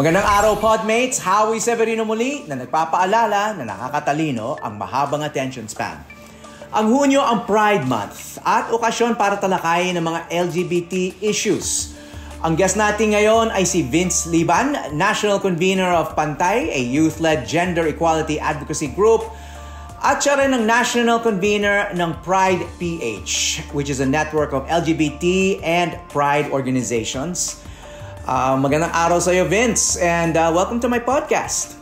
Magandang araw, Podmates! Howie Severino muli na nagpapaalala na nakakatalino ang mahabang attention span. Ang Hunyo ang Pride Month at okasyon para talakayin ang mga LGBT issues. Ang guest natin ngayon ay si Vince Liban, National Convener of Pantay, a youth-led gender equality advocacy group, at siya rin ang National Convener ng Pride PH, which is a network of LGBT and Pride organizations. Magandang araw sa iyo, Vince, and welcome to my podcast.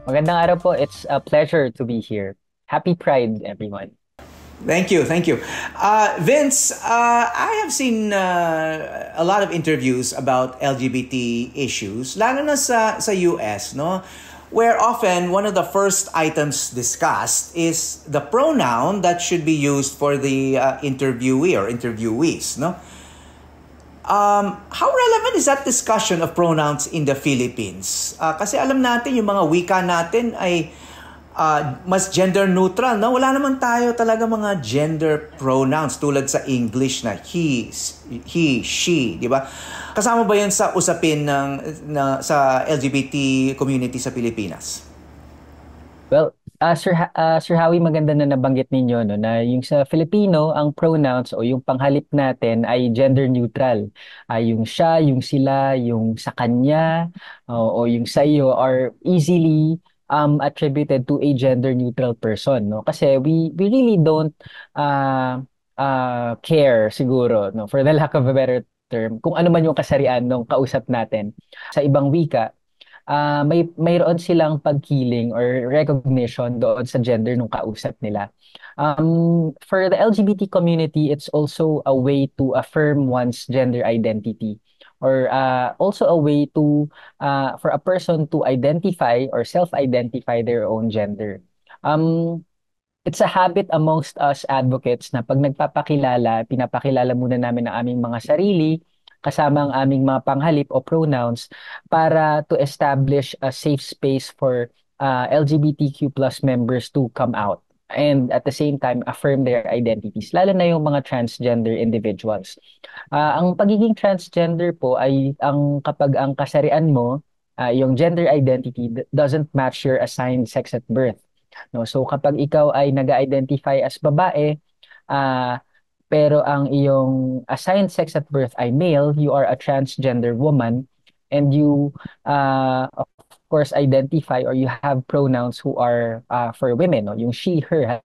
Magandang araw po. It's a pleasure to be here. Happy Pride, everyone. Thank you. Vince, I have seen a lot of interviews about LGBT issues, lalo na sa US, no? Where often one of the first items discussed is the pronoun that should be used for the interviewee or interviewees, no? How relevant is that discussion of pronouns in the Philippines? Kasi alam natin yung mga wika natin ay mas gender neutral, no? Wala naman tayo talaga mga gender pronouns tulad sa English na he, she, di ba? Kasama ba 'yan sa usapin sa LGBT community sa Pilipinas? Well, Sir Howie, maganda na nabanggit ninyo no, na yung sa Filipino, ang pronouns o yung panghalip natin ay gender neutral. Yung siya, yung sila, yung sa kanya, o yung sa iyo are easily attributed to a gender neutral person. No? Kasi we really don't care siguro, no, for the lack of a better term, kung ano man yung kasarian ng kausap natin sa ibang wika. Mayroon silang pagkiling or recognition doon sa gender nung kausap nila. For the LGBT community, it's also a way to affirm one's gender identity, or also a way to for a person to identify or self-identify their own gender. It's a habit amongst us advocates na pag nagpapakilala, pinapakilala muna namin ang aming mga sarili kasama ang aming mga panghalip o pronouns para to establish a safe space for LGBTQ plus members to come out and at the same time affirm their identities, lalo na yung mga transgender individuals. Ang pagiging transgender po ay kapag ang kasarian mo, yung gender identity doesn't match your assigned sex at birth. No? So kapag ikaw ay nag-identify as babae, pero ang iyong assigned sex at birth ay male, you are a transgender woman, and you, of course, identify or you have pronouns who are for women, no? Yung she, her,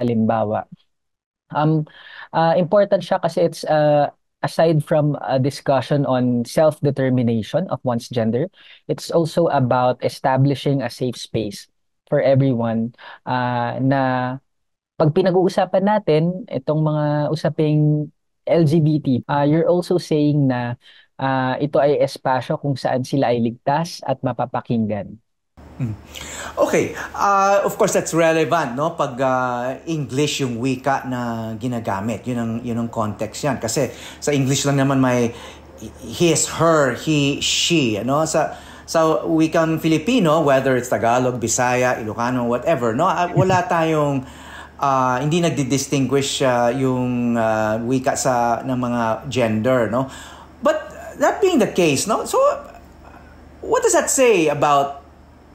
halimbawa. Important siya kasi it's aside from a discussion on self-determination of one's gender, it's also about establishing a safe space for everyone na pag pinag-uusapan natin itong mga usaping LGBT, you're also saying na ito ay espasyo kung saan sila ay ligtas at mapapakinggan. Okay, of course that's relevant, no? Pag English yung wika na ginagamit, yun ang context yan. Kasi sa English lang naman may his, her, he, she, ano? Sa wikang Filipino, whether it's Tagalog, Bisaya, Ilocano, whatever, no? Wala tayong hindi nagdi-distinguish yung wika ng mga gender, no? But that being the case, no? So what does that say about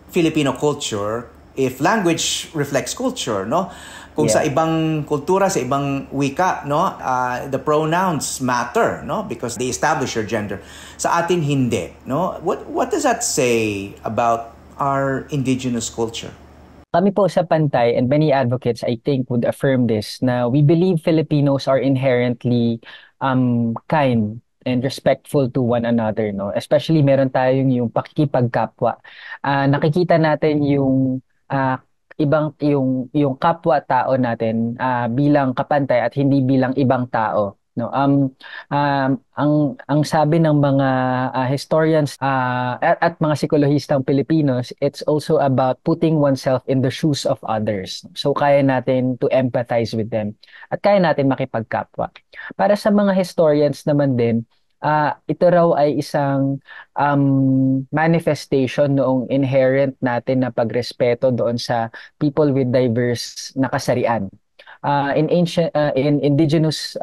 Filipino culture if language reflects culture, no? Kung sa ibang kultura, sa ibang wika, no, the pronouns matter, no, because they establish your gender. Sa atin hindi, no? What does that say about our indigenous culture? Kami po sa Pantay and many advocates I think would affirm this na we believe Filipinos are inherently kind and respectful to one another, no? Especially meron tayong yung pakikipagkapwa. Nakikita natin yung yung kapwa-tao natin bilang kapantay at hindi bilang ibang tao, no? Ang sabi ng mga historians at mga psikolohistang Pilipinos, it's also about putting oneself in the shoes of others. So kaya natin to empathize with them at kaya natin makipagkapwa. Para sa mga historians naman din, ito raw ay isang manifestation noong inherent natin na pagrespeto doon sa people with diverse na kasarian. In indigenous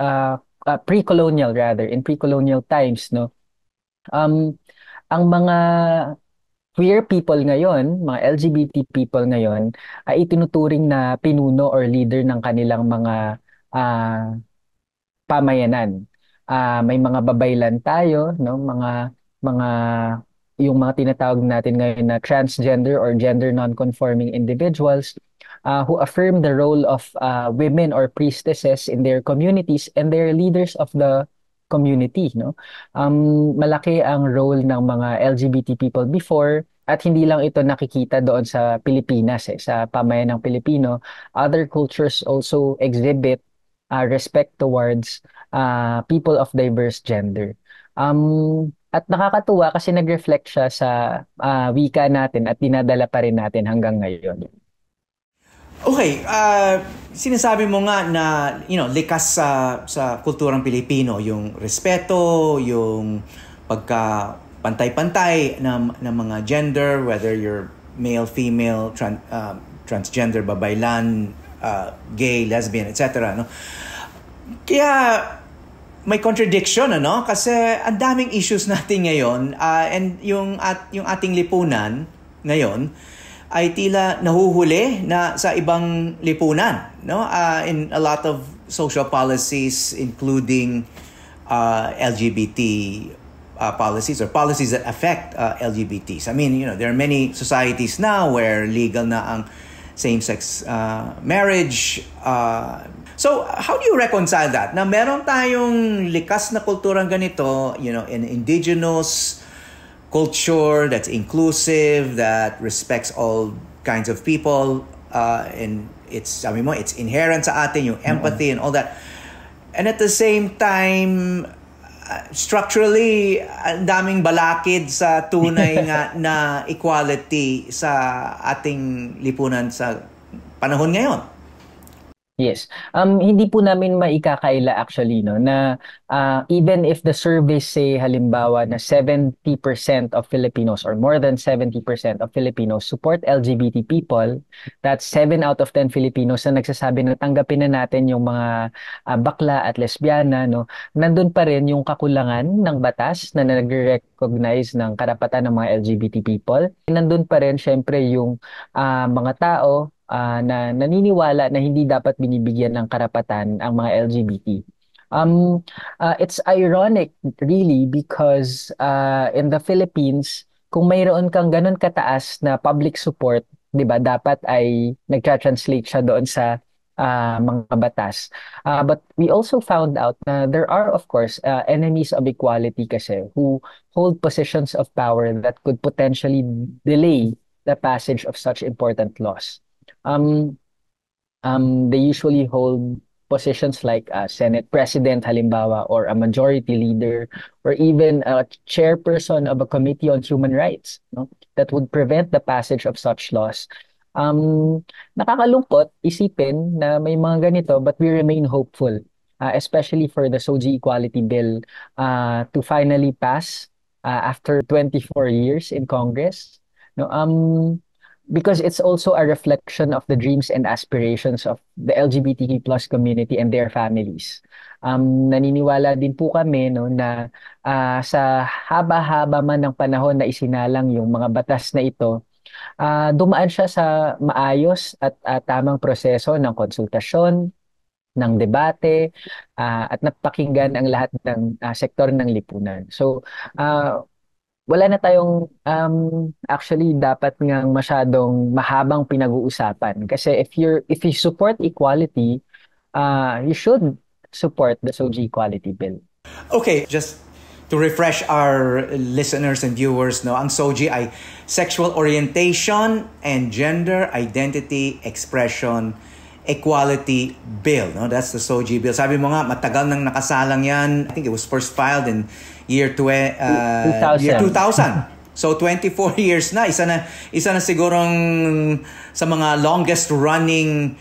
pre-colonial rather, in pre-colonial times, no, ang mga queer people ngayon, mga LGBT people ngayon, ay itinuturing na pinuno or leader ng kanilang mga ah, pamayanan. May mga babaylan tayo, no? Mga yung mga tinatawag natin ngayon na transgender or gender non-conforming individuals who affirm the role of women or priestesses in their communities and they're leaders of the community, no? Malaki ang role ng mga LGBT people before at hindi lang ito nakikita doon sa Pilipinas, sa pamayanang Pilipino. Other cultures also exhibit respect towards people of diverse gender. At nakakatuwa kasi nag-reflect siya sa wika natin at dinadala pa rin natin hanggang ngayon. Okay, sinasabi mo nga na likas sa kulturang Pilipino yung respeto, yung pagka pantay-pantay na mga gender, whether you're male, female, transgender, babaylan, gay, lesbian, etc. No? Kaya may contradiction kasi ang daming issues natin ngayon and yung ating lipunan ngayon ay tila nahuhuli na sa ibang lipunan, no? In a lot of social policies including LGBT policies or policies that affect LGBTs. I mean, there are many societies now where legal na ang same-sex marriage. So, how do you reconcile that? Na meron tayong likas na kulturang ganito, an indigenous culture that's inclusive, that respects all kinds of people, and it's inherent sa atin, yung empathy and all that. And at the same time, structurally, ang daming balakid sa tunay nga na equality sa ating lipunan sa panahon ngayon. Yes. Hindi po namin maikakaila actually na even if the surveys say halimbawa na 70% of Filipinos or more than 70% of Filipinos support LGBT people, that's 7 out of 10 Filipinos na nagsasabi na tanggapin na natin yung mga bakla at lesbiana, no. Nandun pa rin yung kakulangan ng batas na nagre-recognize ng karapatan ng mga LGBT people. Nandun pa rin syempre yung mga tao na naniniwala na hindi dapat binibigyan ng karapatan ang mga LGBT. It's ironic really because in the Philippines, kung mayroon kang ganun kataas na public support, 'di ba, dapat ay nagtra-translate siya doon sa mga batas. But we also found out na there are of course enemies of equality kasi who hold positions of power that could potentially delay the passage of such important laws. They usually hold positions like a Senate President halimbawa or a majority leader or even a chairperson of a committee on human rights, no? That would prevent the passage of such laws. Nakakalungkot isipin na may mga ganito but we remain hopeful, especially for the SOGI Equality Bill to finally pass after 24 years in Congress. No, because it's also a reflection of the dreams and aspirations of the LGBTQ plus community and their families. Naniniwala din po kami na sa haba-haba man ng panahon na isinalang yung mga batas na ito, dumaan siya sa maayos at tamang proseso ng konsultasyon, ng debate, at napakinggan ang lahat ng sektor ng lipunan. So, wala na tayong actually dapat ngang masyadong mahabang pinag-uusapan kasi if you support equality, you should support the SOGI Equality Bill. Okay, just to refresh our listeners and viewers, ang SOGI ay Sexual Orientation and Gender Identity Expression Equality Bill. That's the SOGI Bill. Sabi mo nga, matagal nang nakasalang yan. I think it was first filed in year 2000. So 24 years na. Isa na sigurong sa mga longest running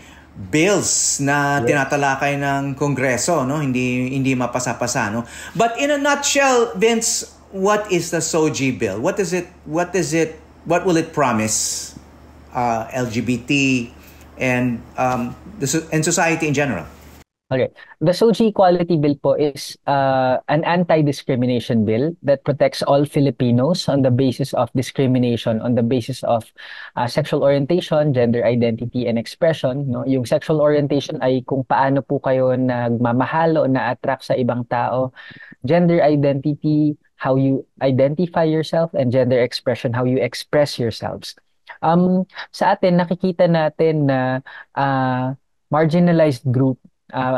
bills na tinatalakay ng Kongreso, hindi mapasa-pasa, But in a nutshell, Vince, what is the SOGI bill? What will it promise LGBT and society in general? Okay. The SOGI Equality Bill po is an anti-discrimination bill that protects all Filipinos on the basis of discrimination, on the basis of sexual orientation, gender identity, and expression. No? Yung sexual orientation ay kung paano po kayo nagmamahal o na-attract sa ibang tao. Gender identity, how you identify yourself, and gender expression, how you express yourselves. Sa atin, nakikita natin na marginalized group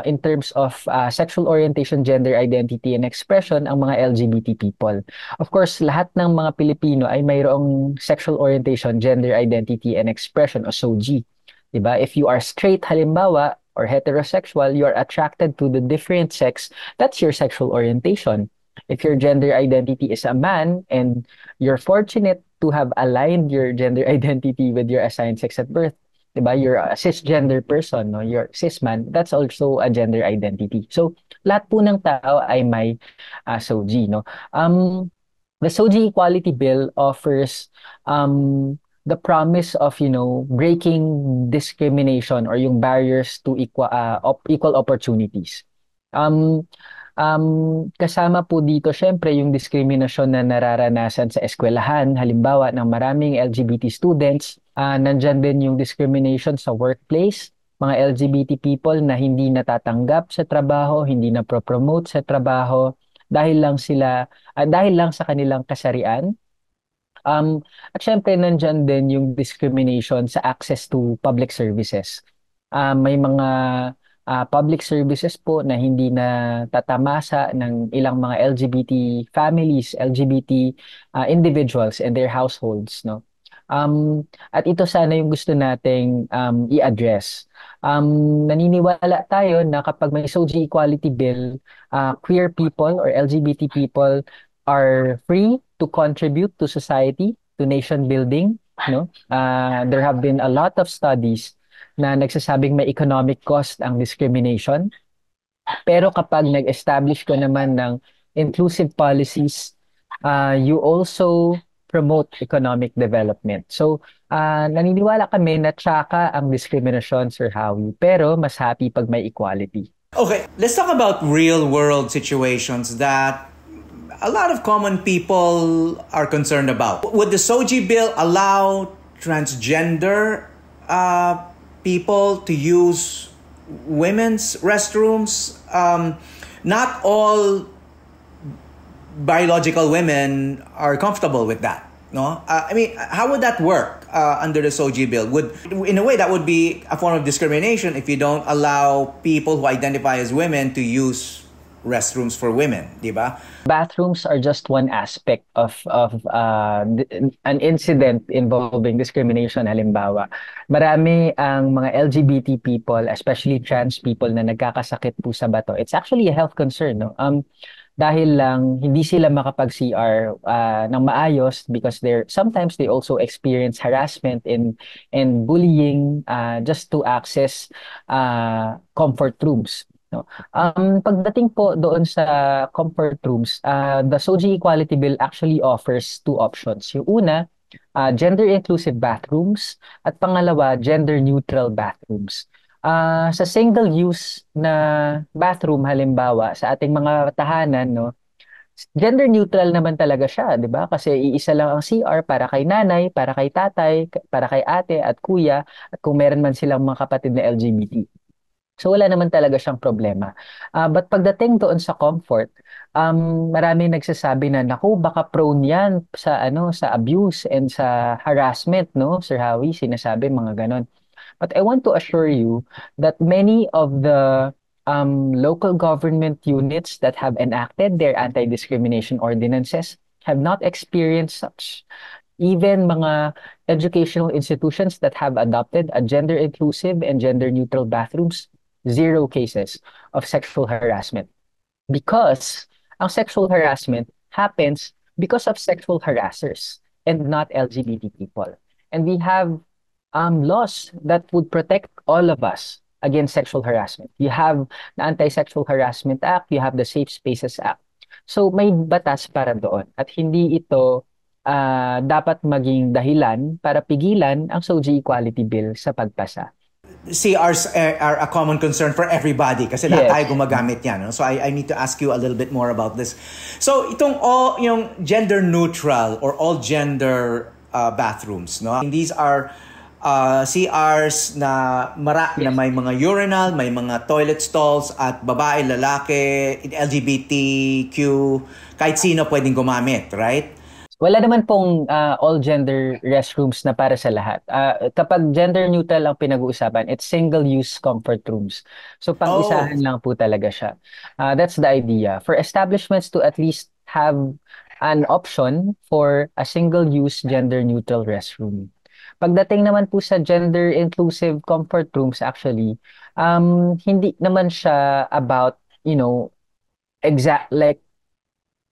in terms of sexual orientation, gender identity, and expression ang mga LGBT people. Of course, lahat ng mga Pilipino ay mayroong sexual orientation, gender identity, and expression o SOGI. Diba? If you are straight, halimbawa, or heterosexual, you are attracted to the different sex, that's your sexual orientation. If your gender identity is a man and you're fortunate to have aligned your gender identity with your assigned sex at birth, diba? You're a cisgender person, no? You're cis man, that's also a gender identity. So, lahat po ng tao ay may SOGI, no? The SOGI Equality Bill offers the promise of, breaking discrimination or yung barriers to equal opportunities. Kasama po dito, syempre, yung diskriminasyon na nararanasan sa eskwelahan, halimbawa ng maraming LGBT students. Nandyan din yung discrimination sa workplace, mga LGBT people na hindi natatanggap sa trabaho, hindi na pro-promote sa trabaho dahil lang sa kanilang kasarian. At syempre, nandyan din yung discrimination sa access to public services. May mga public services po na hindi na tatamasa ng ilang mga LGBT families, LGBT individuals and their households, no? At ito sana yung gusto nating i-address. Naniniwala tayo na kapag may SOGI Equality Bill, queer people or LGBT people are free to contribute to society, to nation building, no? There have been a lot of studies na nagsasabing may economic cost ang discrimination. Pero kapag nag-establish ko naman ng inclusive policies, you also promote economic development. So, naniniwala kami na tsaka ang discrimination, Sir Howie, pero mas happy pag may equality. Okay, let's talk about real-world situations that a lot of common people are concerned about. Would the SOGI bill allow transgender people to use women's restrooms? Not all biological women are comfortable with that. No, I mean, how would that work under the SOGI bill? In a way, that would be a form of discrimination if you don't allow people who identify as women to use restrooms for women, di ba? Bathrooms are just one aspect of an incident involving discrimination. Halimbawa, marami ang mga LGBT people, especially trans people, na nagkakasakit po sa bato. It's actually a health concern, no? Dahil lang hindi sila makapag-CR ng maayos because sometimes they also experience harassment and bullying just to access comfort rooms. No? Pagdating po doon sa comfort rooms, the SOGI Equality Bill actually offers two options. Yung una, gender-inclusive bathrooms, at pangalawa, gender-neutral bathrooms. Sa single-use na bathroom, halimbawa, sa ating mga tahanan, no, gender-neutral naman talaga siya, di ba? Kasi iisa lang ang CR para kay nanay, para kay tatay, para kay ate at kuya, at kung meron man silang mga kapatid na LGBT. So wala naman talaga siyang problema. But pagdating doon sa comfort, marami nagsasabi na naku, baka prone 'yan sa abuse and sa harassment, no? Sir Howie, sinasabi mga ganon. But I want to assure you that many of the local government units that have enacted their anti-discrimination ordinances have not experienced such. Even mga educational institutions that have adopted a gender-inclusive and gender-neutral bathrooms, zero cases of sexual harassment. Because ang sexual harassment happens because of sexual harassers and not LGBT people. And we have laws that would protect all of us against sexual harassment. You have the Anti-Sexual Harassment Act, you have the Safe Spaces Act. So may batas para doon at hindi ito dapat maging dahilan para pigilan ang SOGI Equality Bill sa pagpasa. CRs are a common concern for everybody kasi lahat tayo gumagamit yan. No? So I need to ask you a little bit more about this. So itong yung gender neutral or all gender bathrooms, no? These are CRs na na may mga urinal, may mga toilet stalls at babae, lalaki, LGBTQ, kahit sino pwedeng gumamit, right? Wala naman pong all-gender restrooms na para sa lahat. Kapag gender neutral ang pinag-uusapan, it's single-use comfort rooms. So pang-isahan lang po talaga siya. That's the idea. For establishments to at least have an option for a single-use gender-neutral restroom. Pagdating naman po sa gender-inclusive comfort rooms, actually, hindi naman siya about, like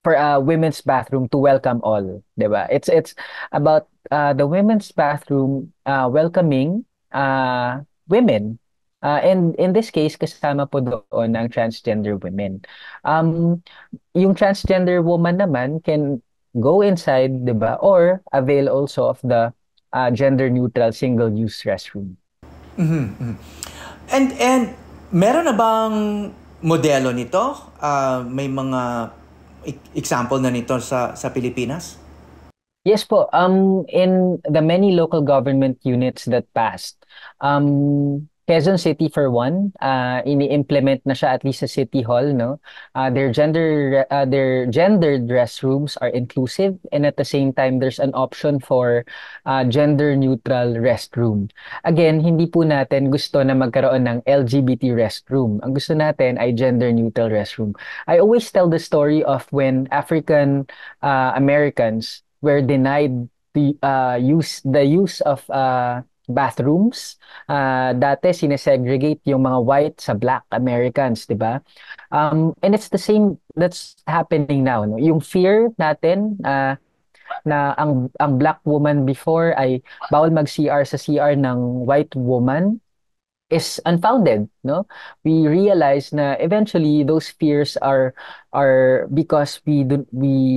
for a women's bathroom to welcome all, 'di ba? It's about the women's bathroom welcoming women. And in this case, kasama po doon ang transgender women. Yung transgender woman naman can go inside, 'di ba? Or avail also of the gender neutral single-use restroom. And meron na bang modelo nito? May mga example na nito sa Pilipinas? Yes po. In the many local government units that passed, Quezon City for one, ini-implement na siya at least sa City Hall, no? Their gendered restrooms are inclusive, and at the same time there's an option for gender neutral restroom. Again, hindi po natin gusto na magkaroon ng LGBT restroom. Ang gusto natin ay gender neutral restroom. I always tell the story of when African Americans were denied the use of bathrooms. Dati sinesegregate yung mga white sa black Americans, 'di ba? And it's the same that's happening now, no? Yung fear natin na ang black woman before ay bawal mag-CR sa CR ng white woman is unfounded, no? We realize na eventually those fears are because we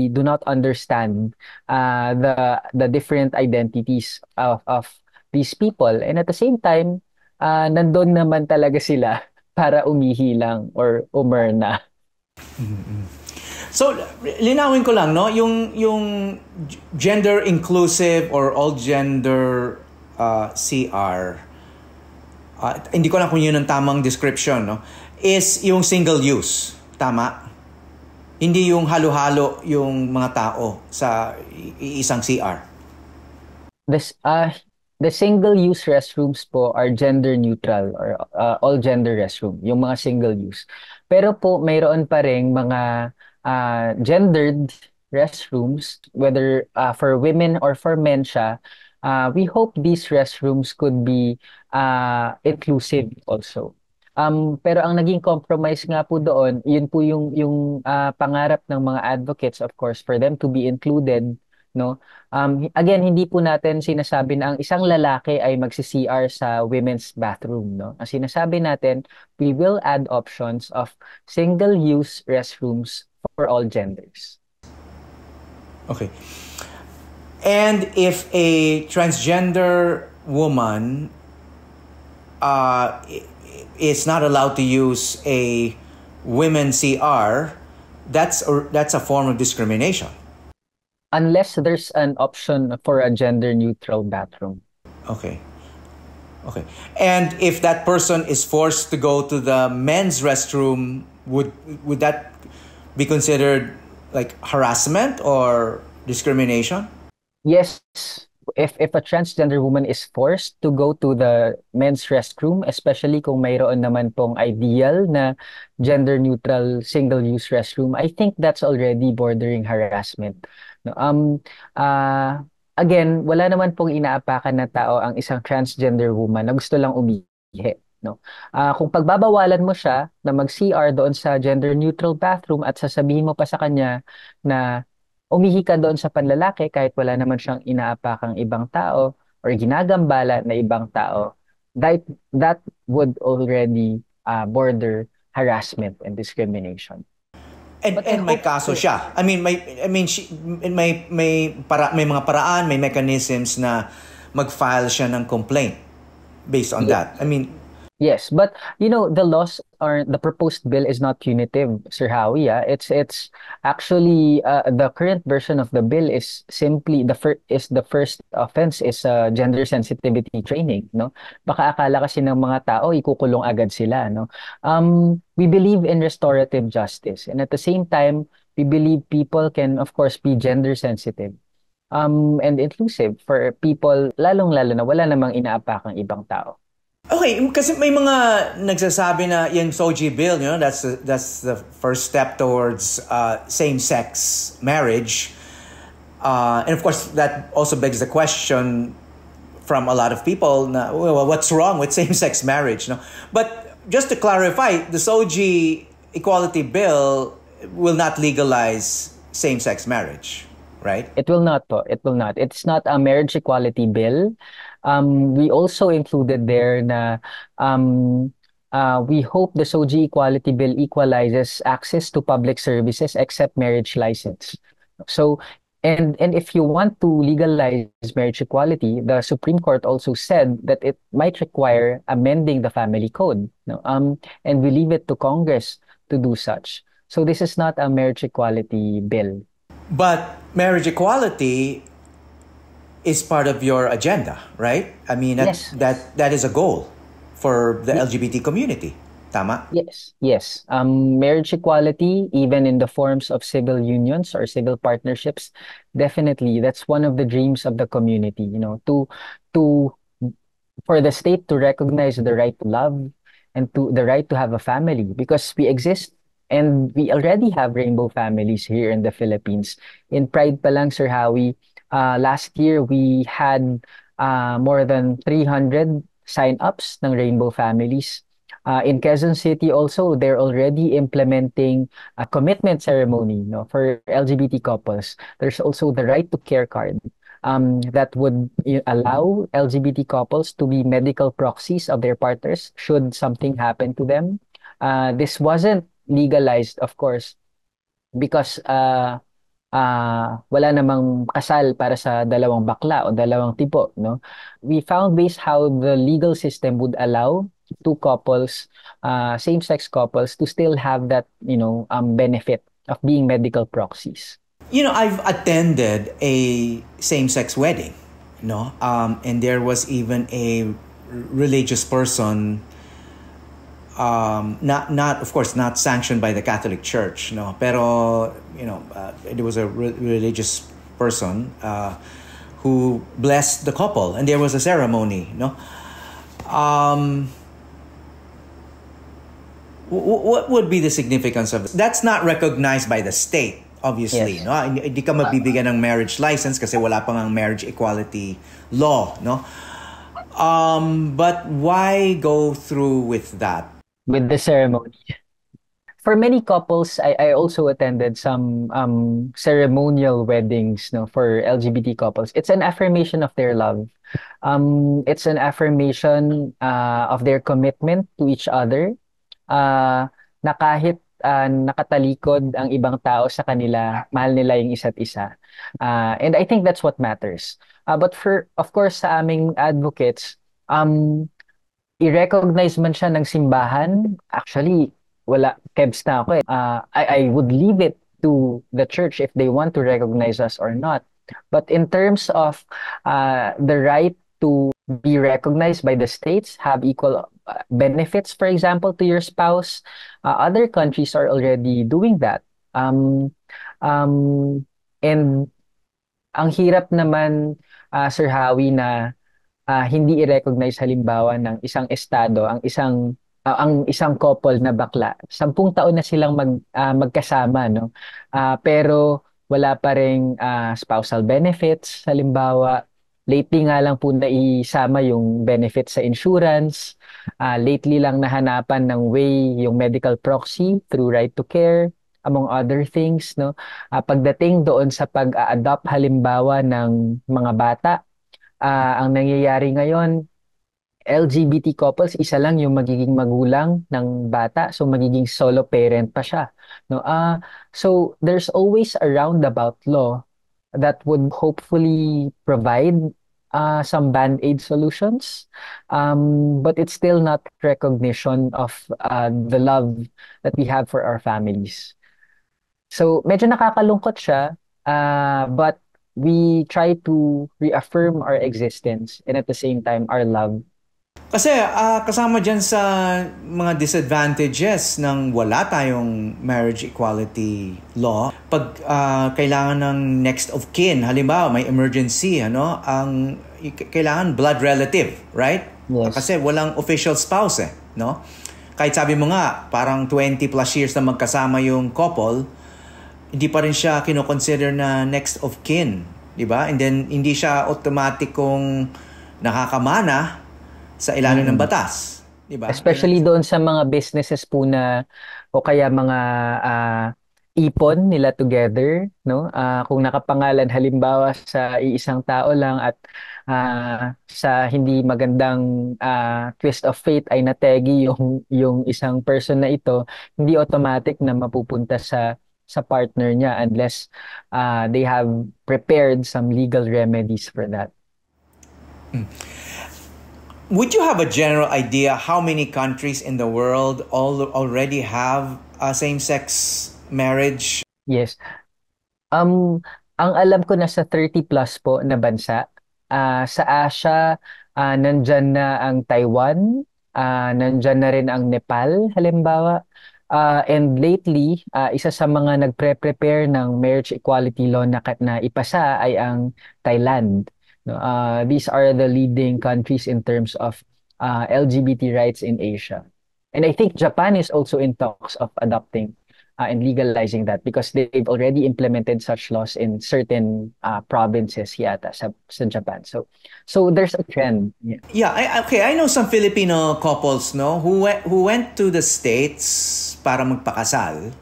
do not understand the different identities of these people, and at the same time nandun naman talaga sila para umihi lang or umerna. So linawin ko lang, no, yung gender inclusive or all gender CR, hindi ko lang kung yun ang tamang description, no, is yung single use, tama? Hindi yung halo-halo yung mga tao sa isang CR. The single-use restrooms po are gender-neutral or all-gender restroom, yung mga single-use. Pero po, mayroon pa rin mga gendered restrooms, whether for women or for men siya. We hope these restrooms could be inclusive also. Pero ang naging compromise nga po doon, yun po yung pangarap ng mga advocates, of course, for them to be included, no? Again, hindi po natin sinasabi na ang isang lalaki ay magsi-CR sa women's bathroom, no? Ang sinasabi natin, we will add options of single-use restrooms for all genders. Okay. And if a transgender woman is not allowed to use a women's CR, that's a form of discrimination. Unless there's an option for a gender-neutral bathroom. Okay. And if that person is forced to go to the men's restroom, would that be considered like harassment or discrimination? Yes. If a transgender woman is forced to go to the men's restroom, especially kung mayroon naman pong ideal na gender-neutral single-use restroom, I think that's already bordering harassment. No, again, wala naman pong inaapakan na tao ang isang transgender woman na gusto lang umihi, no? Kung pagbabawalan mo siya na mag-CR doon sa gender-neutral bathroom at sasabihin mo pa sa kanya na umihi ka doon sa panlalaki kahit wala naman siyang inaapakang ibang tao or ginagambala na ibang tao, that would already border harassment and discrimination. And may kaso siya. I mean may mga paraan, may mechanisms na mag-file siya ng complaint based on Ye- that. I mean, Yes, but the laws are the proposed bill is not punitive, Sir Howie. It's actually the current version of the bill is simply the first offense is gender sensitivity training, no? Baka akala kasi ng mga tao ikukulong agad sila, no? We believe in restorative justice, and at the same time, we believe people can of course be gender sensitive. And inclusive for people lalong-lalo na wala namang inaapakang ibang tao. okay, kasi may mga nagsasabi na yung SOGI bill, that's the first step towards same-sex marriage. And of course, that also begs the question from a lot of people, na, well, what's wrong with same-sex marriage? No? But just to clarify, the SOGI equality bill will not legalize same-sex marriage, right? It will not po. It will not. It's not a marriage equality bill. We also included there na we hope the SOGI equality bill equalizes access to public services except marriage license. So, and if you want to legalize marriage equality, the Supreme Court also said that it might require amending the family code. No? And we leave it to Congress to do such. So this is not a marriage equality bill. But marriage equality is part of your agenda, right? I mean, Yes. that is a goal for the LGBT community. Tama? Yes, yes. Marriage equality, even in the forms of civil unions or civil partnerships, definitely that's one of the dreams of the community, to for the state to recognize the right to love and to the right to have a family because we exist and we already have rainbow families here in the Philippines. In Pride pa lang, Sir Howie, last year we had more than 300 sign-ups ng rainbow families. In Quezon City also, they're already implementing a commitment ceremony, for LGBT couples. There's also the right to care card that would allow LGBT couples to be medical proxies of their partners should something happen to them. This wasn't legalized, of course, because wala namang kasal para sa dalawang bakla o dalawang tipo, no? We found ways how the legal system would allow two couples, same-sex couples, to still have that, benefit of being medical proxies. I've attended a same-sex wedding, and there was even a religious person, not of course not sanctioned by the Catholic Church, pero it was a religious person who blessed the couple, and there was a ceremony, what would be the significance of it? That's not recognized by the state, obviously. Yes. No? Hindi ka mabibigyan ng marriage license kasi wala pang ang marriage equality law, no? But why go through with that? With the ceremony. For many couples, I also attended some ceremonial weddings, for LGBT couples. It's an affirmation of their love. It's an affirmation of their commitment to each other. Na kahit nakatalikod ang ibang tao sa kanila, mahal nila yung isa't isa. And I think that's what matters. But of course, sa aming advocates, i-recognize man siya ng simbahan, actually, wala, kebs na ako eh. I would leave it to the church if they want to recognize us or not. But in terms of the right to be recognized by the states, have equal benefits, for example, to your spouse, other countries are already doing that. And ang hirap naman, Sir Howie, na hindi i-recognize halimbawa ng isang estado ang isang couple na bakla. 10 taon na silang magkasama, no? Pero wala pa ring spousal benefits halimbawa. Lately nga lang po naisama yung benefits sa insurance. Lately lang nahanapan ng way yung medical proxy through right to care, among other things, no? Pagdating doon sa pag-a-adopt halimbawa ng mga bata, ang nangyayari ngayon, LGBT couples, isa lang yung magiging magulang ng bata, so magiging solo parent pa siya, no? So there's always a roundabout law that would hopefully provide some band-aid solutions, but it's still not recognition of the love that we have for our families. So medyo nakakalungkot siya, but we try to reaffirm our existence and at the same time our love. Kasi kasama dyan sa mga disadvantages ng wala tayong marriage equality law, pag kailangan ng next of kin, halimbawa may emergency, kailangan blood relative, right? Yes. Kasi walang official spouse no? Kahit sabi mo nga, parang 20 plus years na magkasama yung couple, hindi pa rin siya kinoconsider na next of kin, di ba? And then, hindi siya automatic kung nakakamana sa ilalim ng batas, di ba? Especially doon sa mga businesses po na o kaya mga ipon nila together, no? Kung nakapangalan halimbawa sa iisang tao lang at sa hindi magandang twist of fate ay nategi yung isang person na ito, hindi automatic na mapupunta sa partner niya unless they have prepared some legal remedies for that. Would you have a general idea how many countries in the world already have same-sex marriage? Yes. Ang alam ko nasa 30 plus po na bansa. Sa Asia, nandyan na ang Taiwan, nandyan na rin ang Nepal, halimbawa. And lately, isa sa mga nagpre-prepare ng marriage equality law na ipasa ay ang Thailand. No, these are the leading countries in terms of LGBT rights in Asia. And I think Japan is also in talks of adopting and legalizing that because they've already implemented such laws in certain provinces yata sa Japan. So there's a trend. Yeah, I know some Filipino couples no who went to the States para magpakasal.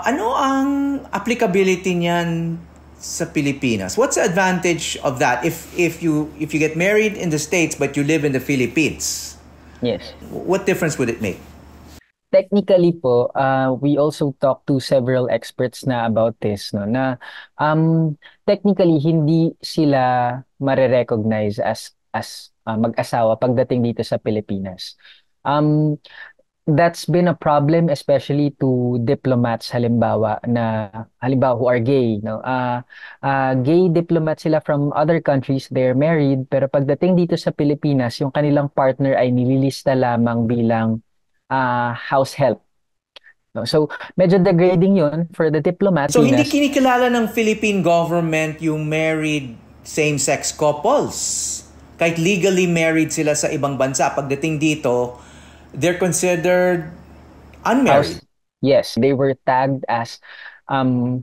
Ano ang applicability niyan sa Pilipinas? What's the advantage of that if you get married in the States but you live in the Philippines? Yes. What difference would it make? Technically po, we also talked to several experts na about this, no, na technically hindi sila mare-recognize as mag-asawa pagdating dito sa Pilipinas. That's been a problem especially to diplomats halimbawa who are gay, no. Gay diplomats sila from other countries, they're married, pero pagdating dito sa Pilipinas, yung kanilang partner ay nililista lamang bilang house help. No? So, medyo degrading yun for the diplomats. So, hindi kinikilala ng Philippine government yung married same-sex couples. Kahit legally married sila sa ibang bansa, pagdating dito, they're considered unmarried. Yes, they were tagged as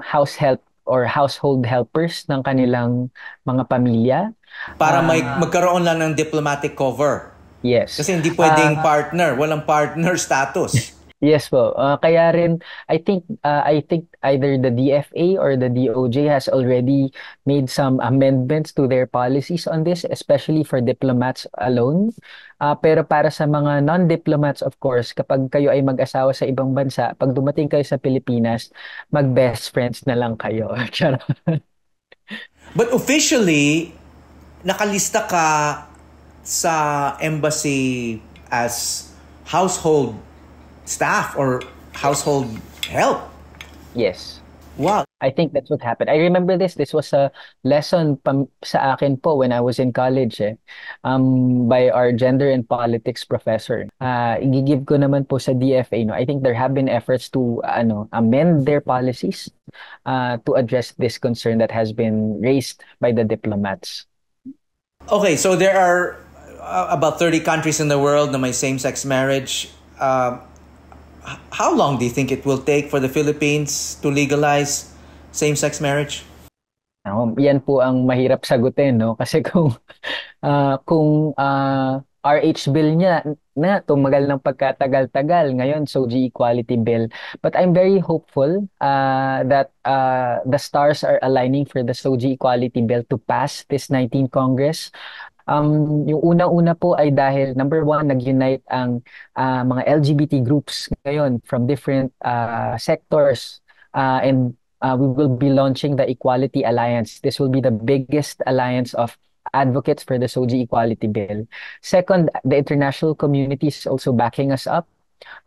house help or household helpers ng kanilang mga pamilya. Para magkaroon lang ng diplomatic cover. Yes. Kasi hindi pwedeng partner, walang partner status. Yes po. Kaya rin I think either the DFA or the DOJ has already made some amendments to their policies on this, especially for diplomats alone. Pero para sa mga non-diplomats, of course, kapag kayo ay mag-asawa sa ibang bansa, pag dumating kayo sa Pilipinas, mag-best friends na lang kayo. But officially, nakalista ka sa embassy as household staff or household help. Yes. Wow. I think that's what happened. I remember this. This was a lesson sa akin po when I was in college by our gender and politics professor. Igigib ko naman po sa DFA. No? I think there have been efforts to amend their policies to address this concern that has been raised by the diplomats. Okay, so there are about 30 countries in the world na may same-sex marriage. How long do you think it will take for the Philippines to legalize same-sex marriage? Yan po ang mahirap sagutin, no? Kasi kung RH bill niya na tumagal ng pagkatagal-tagal ngayon, SOGI Equality Bill. But I'm very hopeful that the stars are aligning for the SOGI Equality Bill to pass this 19th Congress. Yung unang-una po ay dahil number one, nag-unite ang mga LGBT groups ngayon from different sectors and we will be launching the Equality Alliance. This will be the biggest alliance of advocates for the SOGI Equality Bill. Second, the international community is also backing us up.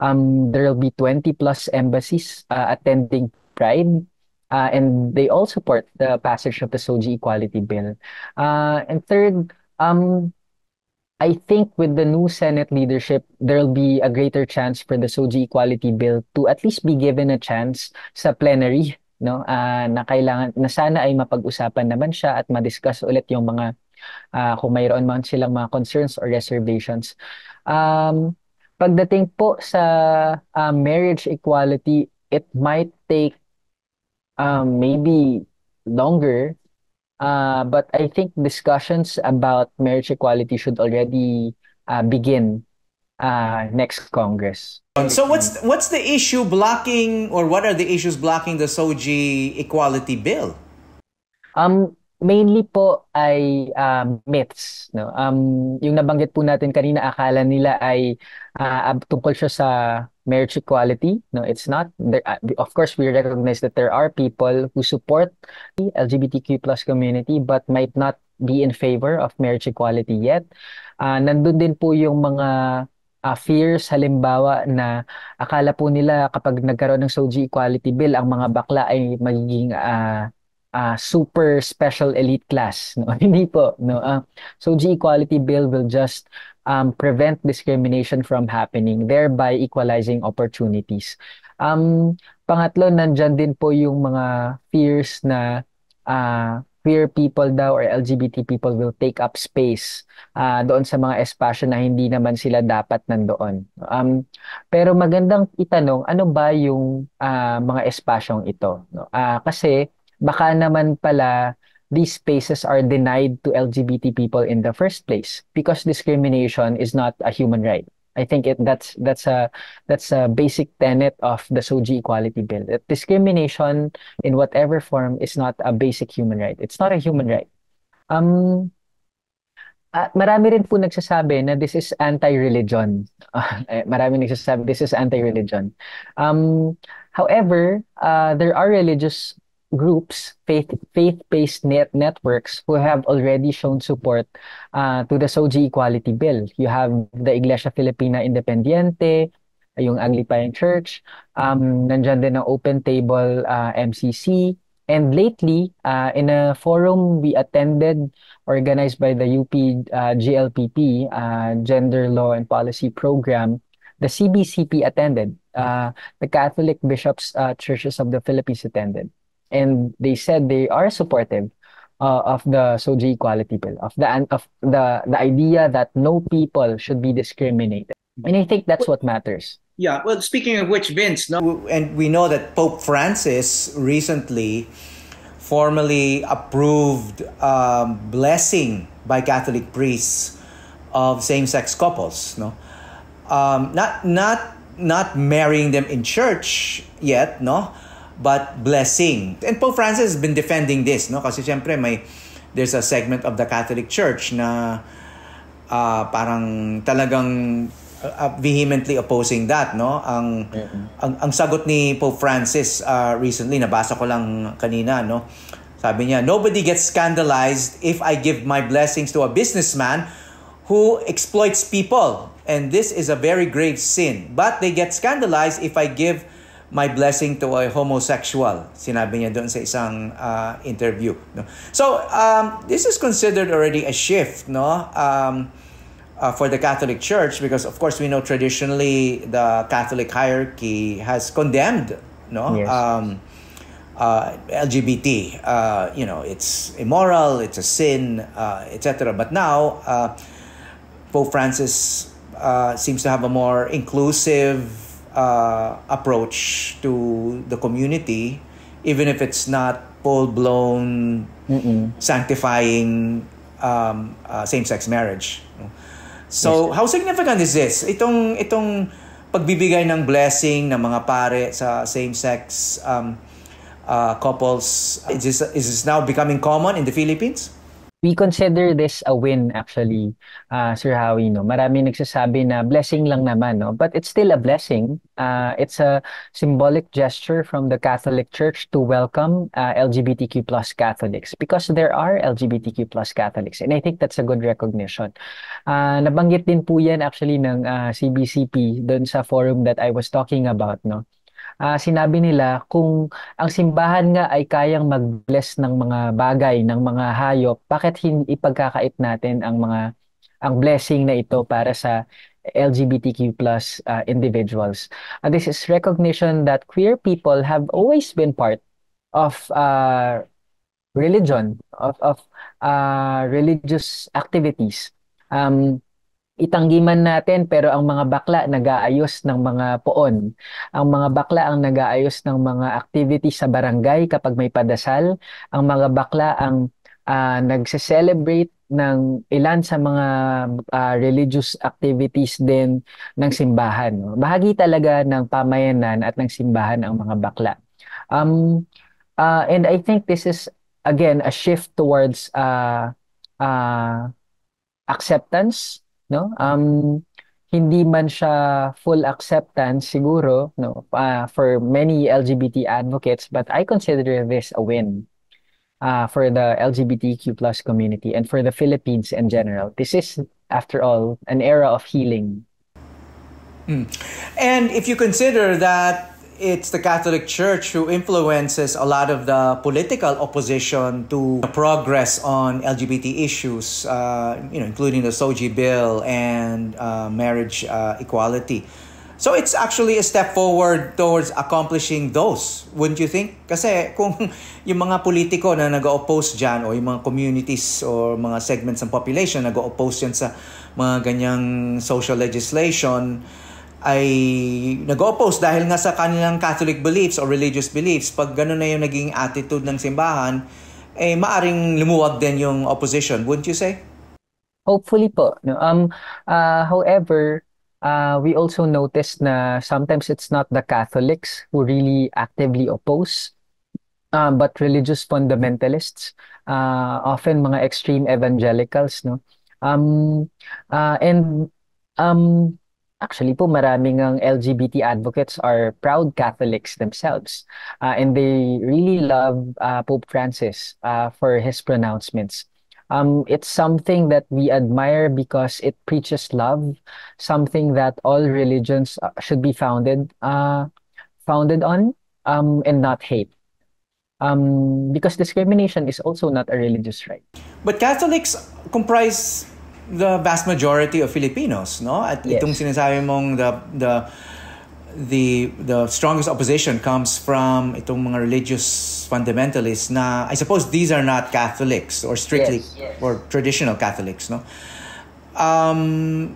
There will be 20 plus embassies attending Pride. And they all support the passage of the SOGI Equality Bill. And third, I think with the new Senate leadership, there'll be a greater chance for the SOGI Equality Bill to at least be given a chance sa plenary, no? Na kailangan na sana ay mapag-usapan naman siya at ma-discuss ulit yung mga kung mayroon man silang mga concerns or reservations. Pagdating po sa marriage equality, it might take maybe longer. But I think discussions about marriage equality should already begin next Congress. So what's the issue blocking, or what are the issues blocking the SOGI Equality Bill? Mainly po ay myths, no. Yung nabanggit po natin kanina, akala nila ay tungkol siya sa marriage equality. No, it's not. Of course, we recognize that there are people who support the LGBTQ plus community but might not be in favor of marriage equality yet. Nandun din po yung mga fears, halimbawa na akala po nila kapag nagkaroon ng SOGI Equality Bill, ang mga bakla ay magiging super special elite class, no? Hindi po, no. SOGI Equality Bill will just prevent discrimination from happening, thereby equalizing opportunities. Pangatlo, nandyan din po yung mga fears na queer people daw or LGBT people will take up space doon sa mga espasyo na hindi naman sila dapat nandoon. Pero magandang itanong, ano ba yung mga espasyong ito, no? Kasi baka naman pala these spaces are denied to LGBT people in the first place because discrimination is not a human right. I think that's a basic tenet of the SOGI Equality Bill. That discrimination in whatever form is not a basic human right. It's not a human right. Marami rin po nagsasabi na this is anti-religion. Marami nagsasabi this is anti-religion. However, there are religious groups, faith-based networks who have already shown support to the SOGI Equality Bill. You have the Iglesia Filipina Independiente, yung Anglican Church, nandyan din ang Open Table MCC, and lately, in a forum we attended organized by the UP GLPP, Gender Law and Policy Program, the CBCP attended, the Catholic Bishops Churches of the Philippines attended. And they said they are supportive of the SOGI Equality Bill, of the idea that no people should be discriminated. And I think that's what matters. Yeah, well, speaking of which, Vince, no, and we know that Pope Francis recently formally approved blessing by Catholic priests of same-sex couples. No, not marrying them in church yet, no, but blessing. And Pope Francis has been defending this, no? Kasi siyempre there's a segment of the Catholic Church na parang talagang vehemently opposing that, no? Ang sagot ni Pope Francis recently, nabasa ko lang kanina, no? Sabi niya, nobody gets scandalized if I give my blessings to a businessman who exploits people, and this is a very grave sin. But they get scandalized if I give my blessing to a homosexual. Sinabi niya doon sa isang interview. No? So, this is considered already a shift, no? For the Catholic Church, because of course we know traditionally the Catholic hierarchy has condemned, no? Yes. LGBT. It's immoral, it's a sin, etc. But now, Pope Francis seems to have a more inclusive approach to the community, even if it's not full-blown sanctifying same-sex marriage. So, how significant is this? Itong pagbibigay ng blessing ng mga pare sa same-sex couples, is this now becoming common in the Philippines? We consider this a win actually, Sir Howie, no? Marami nagsasabi na blessing lang naman, no? But it's still a blessing. It's a symbolic gesture from the Catholic Church to welcome LGBTQ plus Catholics because there are LGBTQ plus Catholics and I think that's a good recognition. Nabanggit din po yan actually ng CBCP doon sa forum that I was talking about, no? Sinabi nila kung ang simbahan nga ay kayang mag-bless ng mga bagay, ng mga hayop, bakit hindi ipagkakait natin ang blessing na ito para sa LGBTQ plus individuals. This is recognition that queer people have always been part of religion, of religious activities. Um, Itanggi man natin pero ang mga bakla nag-aayos ng mga poon. Ang mga bakla ang nag-aayos ng mga activities sa barangay kapag may padasal. Ang mga bakla ang nagse-celebrate ng ilan sa mga religious activities din ng simbahan. No? Bahagi talaga ng pamayanan at ng simbahan ang mga bakla. Um, and I think this is again a shift towards uh, acceptance, no? Hindi man siya full acceptance siguro, no, for many LGBT advocates, but I consider this a win for the LGBTQ plus community and for the Philippines in general. This is, after all, an era of healing. And if you consider that it's the Catholic Church who influences a lot of the political opposition to progress on LGBT issues, including the SOGI bill and marriage equality. So it's actually a step forward towards accomplishing those, wouldn't you think? Kasi kung yung mga politiko na nag-oppose dyan o yung mga communities o mga segments ng population nag-oppose yan sa mga ganyang social legislation, ay nag-oppose dahil nga sa kanilang Catholic beliefs or religious beliefs, pag gano'n na yung naging attitude ng simbahan, eh maaring lumuwag din yung opposition, wouldn't you say? Hopefully po, no. However, we also noticed na sometimes it's not the Catholics who really actively oppose, but religious fundamentalists, often mga extreme evangelicals, no? And actually po maraming ang LGBT advocates are proud Catholics themselves, and they really love Pope Francis for his pronouncements. It's something that we admire because it preaches love, something that all religions should be founded on, and not hate. Because discrimination is also not a religious right. But Catholics comprise the vast majority of Filipinos, no? At Yes. itong sinasabi mong the strongest opposition comes from itong mga religious fundamentalists na I suppose these are not Catholics or strictly Yes. or traditional Catholics, no?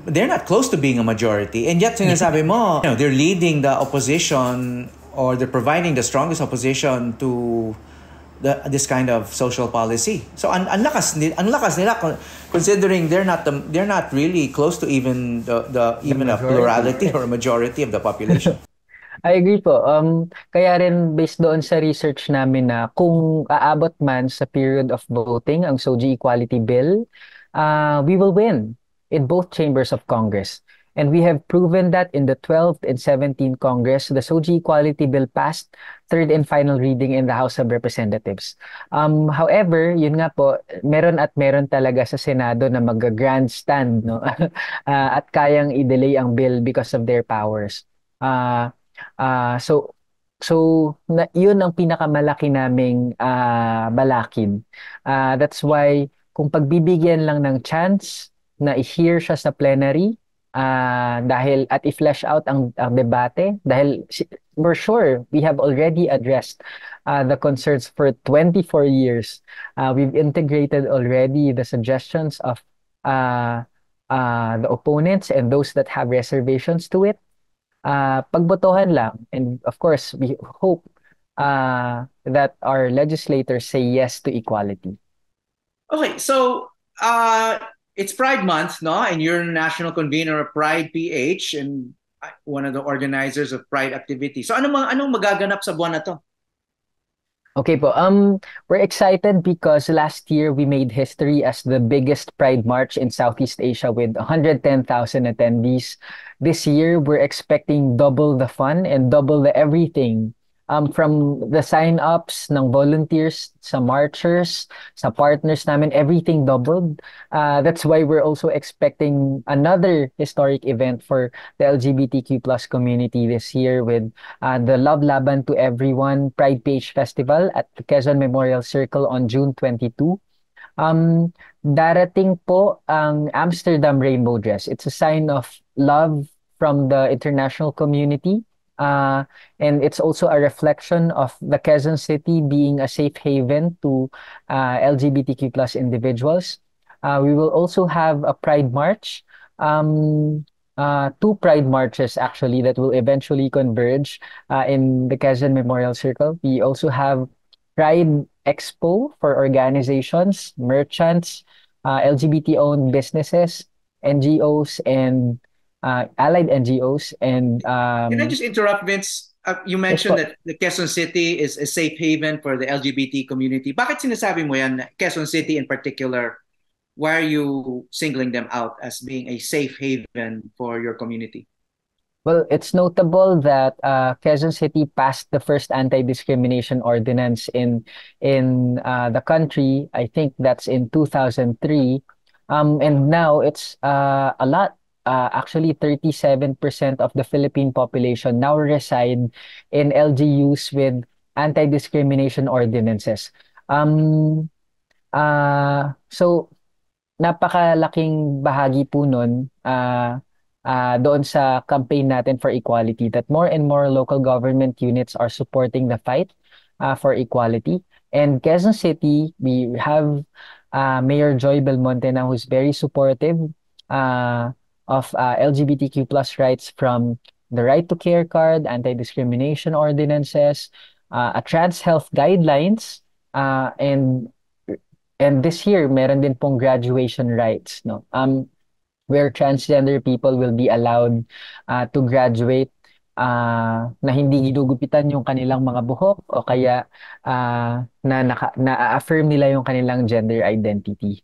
They're not close to being a majority, and yet sinasabi mo, they're leading the opposition or they're providing the strongest opposition to this kind of social policy. So ang lakas nila considering they're not really close to even even a plurality or a majority of the population. I agree po. Kaya rin based doon sa research namin na kung aabot man sa period of voting ang SOGI Equality Bill, we will win in both chambers of Congress. And we have proven that in the 12th and 17th Congress, the SOGI Equality Bill passed third and final reading in the House of Representatives. However, yun nga po, meron talaga sa Senado na mag-grandstand, no? At kayang i-delay ang bill because of their powers. So yun ang pinakamalaki naming balakid. That's why kung pagbibigyan lang ng chance na i-hear siya sa plenary, dahil at i-flesh out ang debate, dahil we're sure we have already addressed the concerns for 24 years. We've integrated already the suggestions of the opponents and those that have reservations to it. Pagbotohan lang. And of course, we hope that our legislators say yes to equality. Okay, so it's Pride Month, no? And you're national convener of Pride PH and one of the organizers of Pride activity. So anong magaganap sa buwan na to? Okay po. We're excited because last year we made history as the biggest Pride March in Southeast Asia with 110,000 attendees. This year, we're expecting double the fun and double the everything. From the sign-ups ng volunteers sa marchers, sa partners namin, everything doubled. That's why we're also expecting another historic event for the LGBTQ plus community this year with the Love Laban to Everyone Pride Page Festival at the Quezon Memorial Circle on June 22. Darating po ang Amsterdam Rainbow Dress. It's a sign of love from the international community. And it's also a reflection of the Quezon City being a safe haven to LGBTQ plus individuals. We will also have a Pride March. Two Pride marches actually that will eventually converge in the Quezon Memorial Circle. We also have Pride Expo for organizations, merchants, LGBT-owned businesses, NGOs, and allied NGOs. And Can I just interrupt, Vince? You yes mentioned po. that the Quezon City is a safe haven for the LGBT community. Bakit sinasabi mo yan, Quezon City in particular? Why are you singling them out as being a safe haven for your community? Well, it's notable that Quezon City passed the first anti-discrimination ordinance in the country. I think that's in 2003. And now it's a lot. Actually, 37% of the Philippine population now reside in LGUs with anti-discrimination ordinances. Um, so napakalaking bahagi po nun doon sa campaign natin for equality that more and more local government units are supporting the fight for equality. And Quezon City, we have Mayor Joy Belmonte now who's very supportive of LGBTQ plus rights from the right to care card, anti-discrimination ordinances, a trans health guidelines, and this year, meron din pong graduation rights, no? Where transgender people will be allowed to graduate na hindi ginugupitan yung kanilang mga buhok o kaya na-affirm nila yung kanilang gender identity.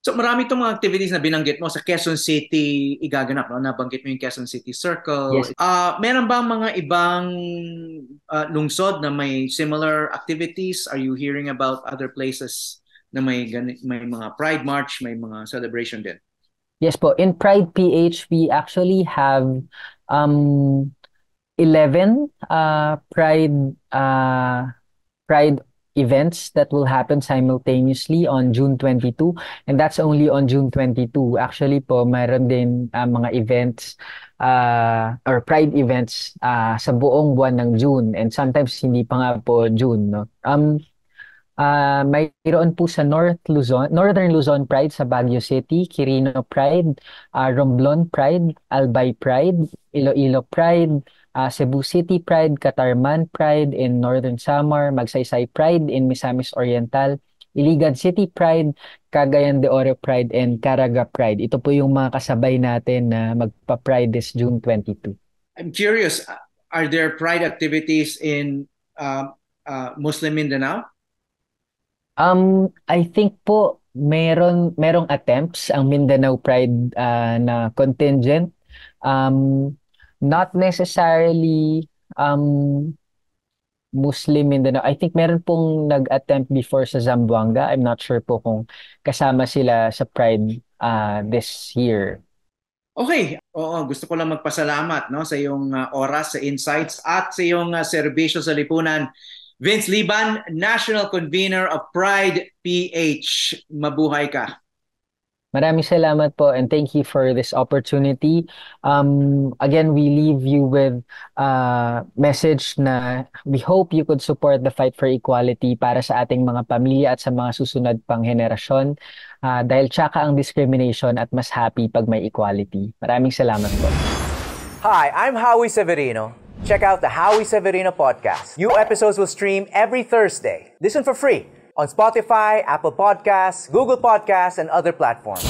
So marami itong mga activities na binanggit mo sa Quezon City igaganap, no? Nabanggit mo yung Quezon City Circle. Yes. Meron bang mga ibang lungsod na may similar activities? Are you hearing about other places na may mga Pride March, may mga celebration din? Yes po. In Pride PH, we actually have 11 Pride events that will happen simultaneously on June 22, and that's only on June 22. Actually po, mayroon din mga events or Pride events sa buong buwan ng June, and sometimes hindi pa nga po June, no? Mayroon po sa Northern Luzon Pride sa Baguio City, Quirino Pride, Romblon Pride, Albay Pride, Iloilo Pride, Cebu City Pride, Catarman Pride in Northern Samar, Magsaysay Pride in Misamis Oriental, Iligan City Pride, Cagayan de Oro Pride, and Caraga Pride. Ito po yung mga kasabay natin na magpa-Pride this June 22. I'm curious, are there Pride activities in Muslim Mindanao? I think po merong attempts ang Mindanao Pride na contingent. Not necessarily Muslim Mindanao. I think meron pong nag-attempt before sa Zamboanga. I'm not sure po kung kasama sila sa Pride this year. Okay, oo, gusto ko lang magpasalamat, no, sa iyong oras, sa insights at sa iyong serbisyo sa lipunan. Vince Liban, National Convener of Pride PH. Mabuhay ka. Maraming salamat po and thank you for this opportunity. Again, we leave you with a message na we hope you could support the fight for equality para sa ating mga pamilya at sa mga susunod pang henerasyon dahil tsaka ang discrimination at mas happy pag may equality. Maraming salamat po. Hi, I'm Howie Severino. Check out the Howie Severino podcast. New episodes will stream every Thursday. Listen for free on Spotify, Apple Podcasts, Google Podcasts, and other platforms.